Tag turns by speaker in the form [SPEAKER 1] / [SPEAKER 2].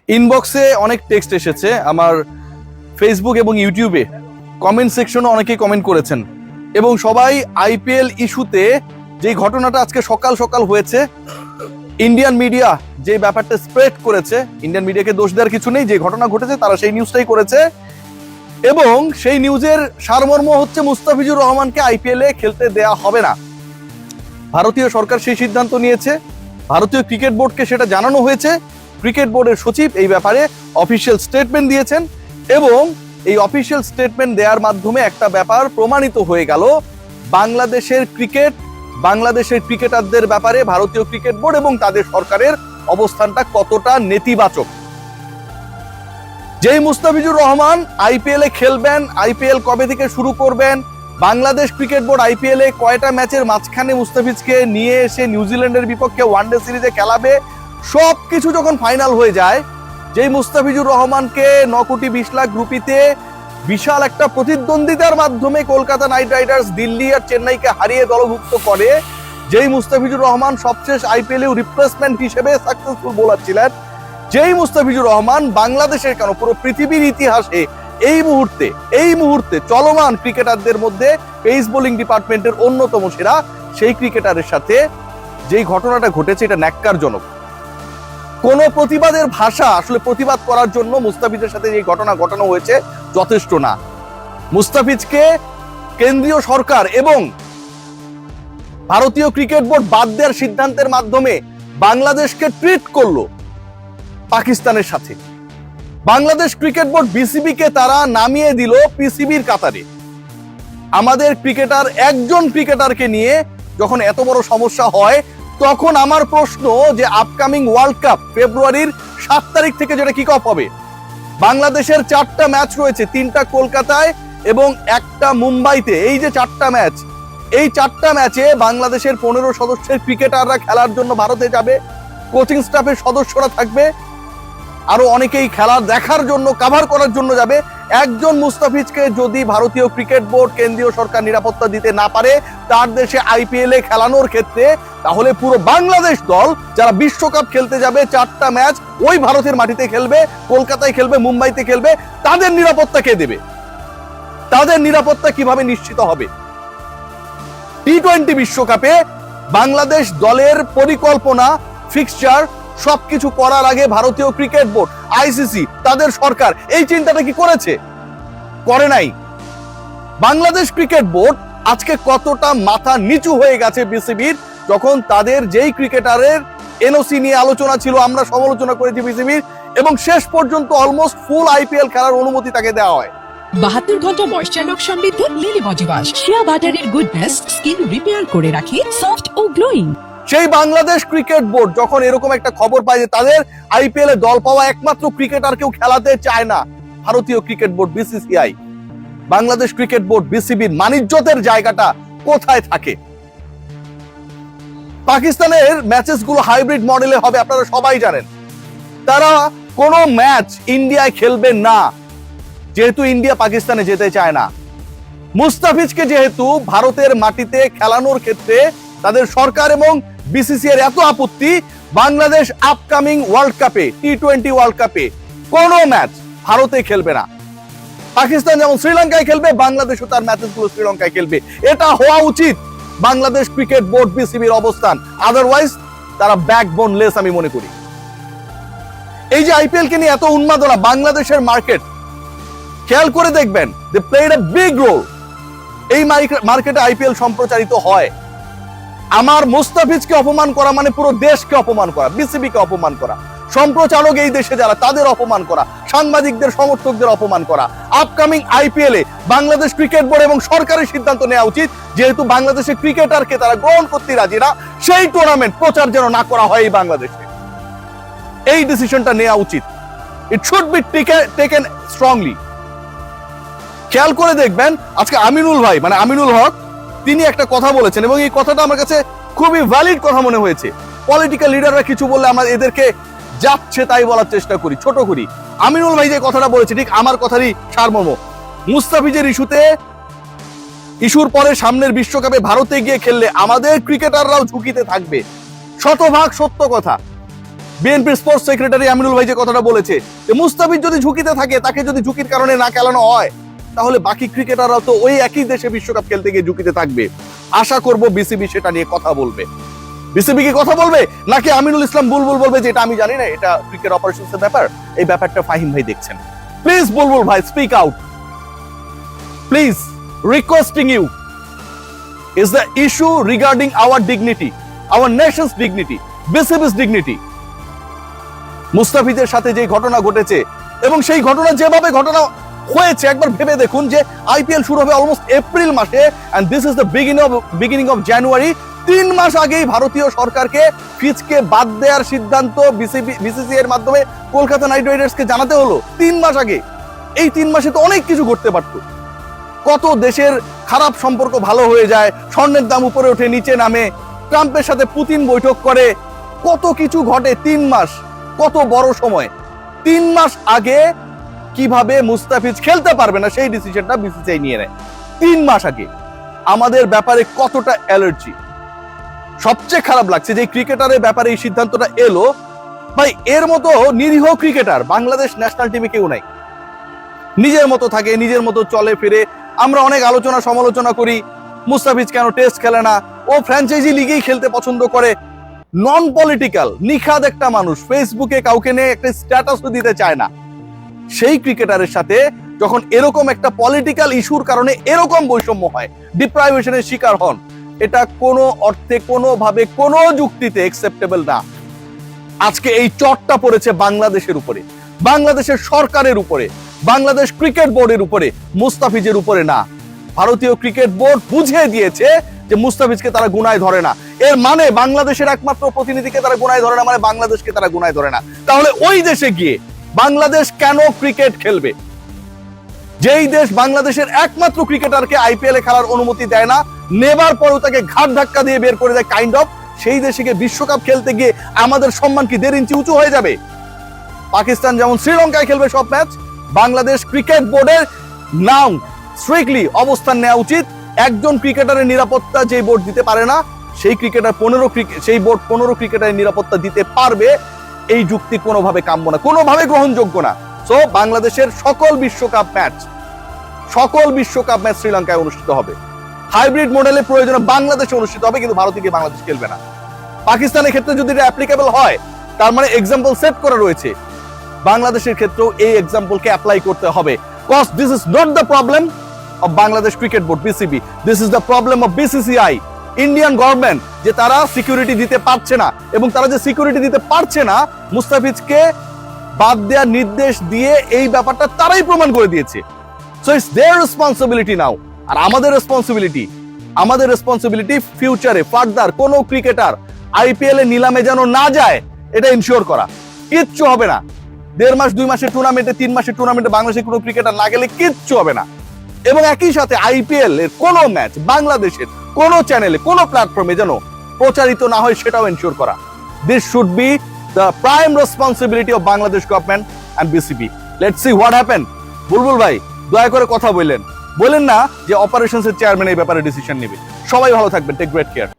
[SPEAKER 1] ইনবক্সে অনেক টেক্সট এসেছে, আমার ফেসবুক এবং ইউটিউবে কমেন্ট সেকশনে অনেকেই কমেন্ট করেছেন এবং সবাই আইপিএল ইস্যুতে যে ঘটনাটা আজকে সকাল সকাল হয়েছে, ইন্ডিয়ান মিডিয়া যে ব্যাপারটা স্প্রেড করেছে, ইন্ডিয়ান মিডিয়াকে দোষ দেওয়ার কিছু নেই, যে ঘটনা ঘটেছে তারা সেই নিউজটাই করেছে এবং সেই নিউজের সারমর্ম হচ্ছে মুস্তাফিজুর রহমানকে আইপিএল এ খেলতে দেয়া হবে না। ভারতীয় সরকার সেই সিদ্ধান্ত নিয়েছে, ভারতীয় ক্রিকেট বোর্ডকে সেটা জানানো হয়েছে, ক্রিকেট বোর্ডের সচিব এই ব্যাপারে অফিসিয়াল স্টেটমেন্ট দিয়েছেন এবং এই অফিসিয়াল স্টেটমেন্ট দেওয়ার মাধ্যমে একটা ব্যাপার প্রমাণিত হয়ে গেল, বাংলাদেশের ক্রিকেটারদের ব্যাপারে ভারতীয় ক্রিকেট বোর্ড এবং তাদের সরকারের অবস্থানটা কতটা নেতিবাচক। যেই মুস্তাফিজুর রহমান আইপিএল এ খেলবেন, আইপিএল কবে থেকে শুরু করবেন, বাংলাদেশ ক্রিকেট বোর্ড আইপিএল এ কয়টা ম্যাচের মাঝখানে মুস্তাফিজকে নিয়ে এসে নিউজিল্যান্ডের বিপক্ষে ওয়ানডে সিরিজে খেলাবে, সবকিছু যখন ফাইনাল হয়ে যায়, যেই মুস্তাফিজুর রহমানকে 9 কোটি 20 লাখ রুপিতে বিশাল একটা প্রতিদ্বন্দ্বিতার মাধ্যমে কলকাতা নাইট রাইডার্স দিল্লি আর চেন্নাইকে হারিয়ে দলভুক্ত করে, যেই মুস্তাফিজুর রহমান সবশেষ আইপিএল এ রিপ্লেসমেন্ট হিসেবে সাকসেসফুল বোলার ছিলেন, যেই মুস্তাফিজুর রহমান বাংলাদেশের কেন পুরো পৃথিবীর ইতিহাসে এই মুহূর্তে চলমান ক্রিকেটারদের মধ্যে পেস বোলিং ডিপার্টমেন্টের অন্যতম সেরা, সেই ক্রিকেটারের সাথে যেই ঘটনাটা ঘটেছে এটা ন্যাক্কারজনক। কোন প্রতিবাদের ভাষা আসলে প্রতিবাদ করার জন্য মুস্তাফিজের সাথে যে ঘটনা ঘটানো হয়েছে যথেষ্ট না। মুস্তাফিজকে কেন্দ্রীয় সরকার এবং ভারতীয় ক্রিকেট বোর্ড বাদ দেওয়ার সিদ্ধান্তের মাধ্যমে বাংলাদেশকে ট্রিট করলো পাকিস্তানের সাথে। বাংলাদেশ ক্রিকেট বোর্ড বিসিবি কে তারা নামিয়ে দিল পিসিবির কাতারে। আমাদের ক্রিকেটার, একজন ক্রিকেটারকে নিয়ে যখন এত বড় সমস্যা হয়, তখন আমার প্রশ্ন যে আপকামিং ওয়ার্ল্ড কাপ ফেব্রুয়ারির 7 তারিখ থেকে যেটা কিক অফ হবে, বাংলাদেশের 4টা ম্যাচ রয়েছে, 3টা কলকাতায় এবং 1টা মুম্বাইতে। এই যে 4টা ম্যাচ, এই 4টা ম্যাচে বাংলাদেশের 15 সদস্যের ক্রিকেটাররা খেলার জন্য ভারতে যাবে, কোচিং স্টাফের সদস্যরা থাকবে, আরো অনেকেই খেলা দেখার জন্য, কাভার করার জন্য যাবে। একজন মুস্তাফিজকে যদি ভারতীয় ক্রিকেট বোর্ড, কেন্দ্রীয় সরকার নিরাপত্তা দিতে না পারে তার দেশে আইপিএল এ খেলানোর ক্ষেত্রে, তাহলে পুরো বাংলাদেশ দল যারা বিশ্বকাপ খেলতে যাবে, 4টা ম্যাচ ওই ভারতের মাটিতে খেলবে, কলকাতায় খেলবে, মুম্বাইতে খেলবে, তাদের নিরাপত্তা কে দেবে? তাদের নিরাপত্তা কিভাবে নিশ্চিত হবে? টি-20 বিশ্বকাপে বাংলাদেশ দলের পরিকল্পনা, ফিক্সচার সবকিছু করার আগে ভারতীয় ক্রিকেট বোর্ড, আইসিসি, তাদের সরকার এই চিন্তাটা কি করেছে? করে নাই। বাংলাদেশ ক্রিকেট বোর্ড আজকে কতটা মাথা নিচু হয়ে গেছে বিসিবির, যখন তাদের যেই ক্রিকেটারের এনওসি নিয়ে আলোচনা ছিল, আমরা সমালোচনা করেছি বিসিবির, এবং শেষ পর্যন্ত অলমোস্ট ফুল আইপিএল খেলার অনুমতি তাকে দেওয়া হয়।
[SPEAKER 2] 72 ঘন্টা ময়েশ্চার লক সমৃদ্ধ লিলি বডি ওয়াশ, শিয়া বাটারের গুডনেস স্কিন রিপেয়ার করে রাখে সফট ও গ্লোয়িং।
[SPEAKER 1] সেই বাংলাদেশ ক্রিকেট বোর্ড যখন এরকম একটা খবর পায় যে তাদের আইপিএল এ দল পাওয়া একমাত্র ক্রিকেটার কেউ খেলাতে চায় না, ভারতীয় cricket board BCCI, Bangladesh cricket board বিসিবির মানিজ্যতের জায়গাটা কোথায় থাকে? পাকিস্তানের ম্যাচেস গুলো হাইব্রিড মডেলে হবে, আপনারা সবাই জানেন। তারা কোনো ম্যাচ ইন্ডিয়ায় খেলবে না, যেহেতু ইন্ডিয়া পাকিস্তানে যেতে চায় না। মুস্তাফিজকে যেহেতু ভারতের মাটিতে খেলানোর ক্ষেত্রে তাদের সরকার এবং বিসিসিআই এর এত আপত্তি, বাংলাদেশ আপকামিং ওয়ার্ল্ড কাপে, টি-20 ওয়ার্ল্ড কাপে কোনো ম্যাচ ভারতে খেলবে না। পাকিস্তান যেমন শ্রীলঙ্কায় খেলবে, বাংলাদেশও তার ম্যাচেসগুলো শ্রীলঙ্কায় খেলবে। এটা হওয়া উচিত বাংলাদেশ ক্রিকেট বোর্ড বিসিবির অবস্থান, আদারওয়াইজ তারা ব্যাকবোনলেস আমি মনে করি। এই যে আইপিএল কে নিয়ে এত উন্মাদনা, বাংলাদেশের মার্কেট খেয়াল করে দেখবেন, they played a big role. এই মার্কেটে আইপিএল সম্প্রচারিত হয়। আমার মুস্তাফিজকে অপমান করা মানে পুরো দেশকে অপমান করা, বিসিবিকে অপমান করা, সম্প্রচারক এই দেশে যারা তাদের অপমান করা, সাংবাদিকদের, সমর্থকদের অপমান করা। আপকামিং আইপিএল এ বাংলাদেশ ক্রিকেট বোর্ড এবং সরকারের সিদ্ধান্ত নেওয়া উচিত, যেহেতু বাংলাদেশের ক্রিকেটারকে তারা গ্রহণ করতে রাজি না, সেই টুর্নামেন্ট প্রচার যেন না করা হয় এই বাংলাদেশে। এই ডিসিশনটা নেওয়া উচিত। It should be taken strongly. খেয়াল করে দেখবেন আজকে আমিনুল ভাই, মানে আমিনুল হক, তিনি একটা কথা বলেছেন এবং এই কথাটা আমার কাছে খুবই ভ্যালিড কথা মনে হয়েছে। পলিটিক্যাল লিডাররা কিছু বললে আমরা এদেরকে যাচ্ছে তাই বলার চেষ্টা করি, ছোট করি। আমিনুল ভাই যে কথাটা বলেছে ঠিক আমার কথারই সারমর্ম। মুস্তাফিজের ইস্যুর পরে সামনের বিশ্বকাপে ভারতে গিয়ে খেললে আমাদের ক্রিকেটাররাও ঝুঁকিতে থাকবে, শতভাগ সত্য কথা। বিএনপির স্পোর্টস সেক্রেটারি আমিনুল ভাই যে কথাটা বলেছে যে মুস্তাফিজ যদি ঝুঁকিতে থাকে, তাকে যদি ঝুঁকির কারণে না খেলানো হয়, তাহলে বাকি ক্রিকেটাররাও তো ওই একই দেশে বিশ্বকাপ খেলতে গিয়ে ঝুঁকিতে থাকবে। আশা করব বিসিবি সেটা নিয়ে কথা বলবে। বিসিবি কি কথা বলবে, নাকি আমিনুল ইসলাম বুলবুল বলবে যে এটা আমি জানি না, এটা ক্রিকেট অপারেশনসের ব্যাপার, এই ব্যাপারটা ফাহিম ভাই দেখছেন। প্লিজ বুলবুল ভাই, speak out please, requesting you. Is the issue regarding our dignity, our nation's dignity, BCB's dignity? মুস্তাফিজের সাথে যে ঘটনা ঘটেছে এবং সেই ঘটনা যেভাবে ঘটনা হয়েছে, একবার ভেবে দেখুন যে আইপিএল শুরু হবে অলমোস্ট এপ্রিল মাসে, and this is the beginning of January। 3 মাস আগেই ভারতীয় সরকারকে পিচকে বাদ দেওয়ার সিদ্ধান্ত বিসিসিআই এর মাধ্যমে কলকাতা নাইট রাইডার্সকে জানাতে হলো 3 মাস আগে। এই 3 মাসে তো অনেক কিছু ঘটতে পারতো। কত দেশের খারাপ সম্পর্ক ভালো হয়ে যায়, স্বর্ণের দাম উপরে ওঠে নিচে নামে, ট্রাম্পের সাথে পুতিন বৈঠক করে, কত কিছু ঘটে। 3 মাস কত বড় সময়। 3 মাস আগে কিভাবে মুস্তাফিজ খেলতে পারবে না সেই ডিসিশনটা বিসিসিআই নিয়ে নেয় 3 মাস আগে। আমাদের ব্যাপারে কতটা অ্যালার্জি। সবচেয়ে খারাপ লাগছে যে ক্রিকেটারের ব্যাপারে এই সিদ্ধান্তটা এলো। ভাই, এর মতো নিরীহ ক্রিকেটার বাংলাদেশ ন্যাশনাল টিমে কেউ নাই। নিজের মতো থাকে, নিজের মতো চলে ফিরে। আমরা অনেক আলোচনা সমালোচনা করি, মুস্তাফিজ কেন টেস্ট খেলে না, ও ফ্র্যাঞ্চাইজি লিগেই খেলতে পছন্দ করে। নন পলিটিক্যাল নিখাদ একটা মানুষ, ফেসবুকে কাউকে নিয়ে একটা স্ট্যাটাসও দিতে চায় না। সেই ক্রিকেটারের সাথে যখন এরকম একটা পলিটিক্যাল ইস্যুর কারণে এরকম বৈষম্য হয়, ডিপ্রাইভেশনের শিকার হন, এটা কোনো অর্থে, কোনোভাবে, কোনো যুক্তিতে অ্যাকসেপ্টেবল না। আজকে এই চটটা পড়েছে বাংলাদেশের উপরে, বাংলাদেশের সরকারের উপরে, বাংলাদেশ ক্রিকেট বোর্ডের উপরে, মুস্তাফিজের উপরে না। ভারতীয় ক্রিকেট বোর্ড বুঝিয়ে দিয়েছে যে মুস্তাফিজকে তারা গুনায় ধরে না। এর মানে বাংলাদেশের একমাত্র প্রতিনিধিকে তারা গুনায় ধরে না, মানে বাংলাদেশকে তারা গুনায় ধরে না। তাহলে ওই দেশে গিয়ে বাংলাদেশ কেন ক্রিকেট খেলবে? যেই দেশ বাংলাদেশের একমাত্র ক্রিকেটারকে আইপিএল এ খেলার অনুমতি দেয় না, নেবার পরেও তাকে ঘাট ধাক্কা দিয়ে বের করে দেয় কাইন্ড অফ, সেই দেশে গিয়ে বিশ্বকাপ খেলতে গিয়ে আমাদের সম্মান কি 1.5 ইঞ্চি উঁচু হয়ে যাবে? পাকিস্তান যেমন শ্রীলঙ্কায় খেলবে সব ম্যাচ, বাংলাদেশ ক্রিকেট বোর্ডের নাও স্ট্রিক্টলি অবস্থান নেওয়া উচিত। একজন ক্রিকেটারের নিরাপত্তা যে বোর্ড দিতে পারে না, সেই বোর্ড 15 ক্রিকেটারের নিরাপত্তা দিতে পারবে। এই যুক্তি কোনোভাবে কাম্য না, কোনোভাবে গ্রহণযোগ্য না। সো বাংলাদেশের সকল বিশ্বকাপ ম্যাচ শ্রীলঙ্কায় অনুষ্ঠিত হবে। হাইব্রিড মডেলে প্রয়োজনে বাংলাদেশে অনুষ্ঠিত হবে, কিন্তু ভারতে গিয়ে বাংলাদেশ খেলবে না। পাকিস্তানের ক্ষেত্রে যদি এটা অ্যাপ্লিকেবল হয়, তার মানে এক্সাম্পল সেট করা রয়েছে, বাংলাদেশের ক্ষেত্রেও এই এক্সাম্পলকে অ্যাপ্লাই করতে হবে। Cause this is not the problem of Bangladesh cricket board BCB, this is the problem of BCCI, Indian government, যে তারা সিকিউরিটি দিতে পারছে না। এবং তারা যে সিকিউরিটি দিতে পারছে না, মুস্তাফিজকে বাদ দেওয়ার নির্দেশ দিয়ে এই ব্যাপারটা তারাই প্রমাণ করে দিয়েছে। সো ইটস দেয়ার রেসপন্সিবিলিটি নাও। আর আমাদের রেসপন্সিবিলিটি ফিউচারে ফার্দার কোনো ক্রিকেটার আইপিএল এ নিলামে যেন না যায়, এটা ইনশিওর করা। কিচ্ছু হবে না। 1.5 মাস 2 মাসের টুর্নামেন্টে, 3 মাসের টুর্নামেন্টে বাংলাদেশের কোনো ক্রিকেটার না গেলে কিচ্ছু হবে না। এবং একই সাথে আইপিএল এর কোনো ম্যাচ বাংলাদেশের কোনো চ্যানেলে, কোনো প্ল্যাটফর্মে যেন প্রচারিত না হয়, সেটাও এনশিওর করা। This should be the prime responsibility of Bangladesh government and BCB. Let's see what happen. Bulbul ভাই, দয়া করে কথা বললেন না যে অপারেশনসের চেয়ারম্যান এই ব্যাপারে ডিসিশন নেবে। সবাই ভালো থাকবেন, টেক গ্রেট কেয়ার।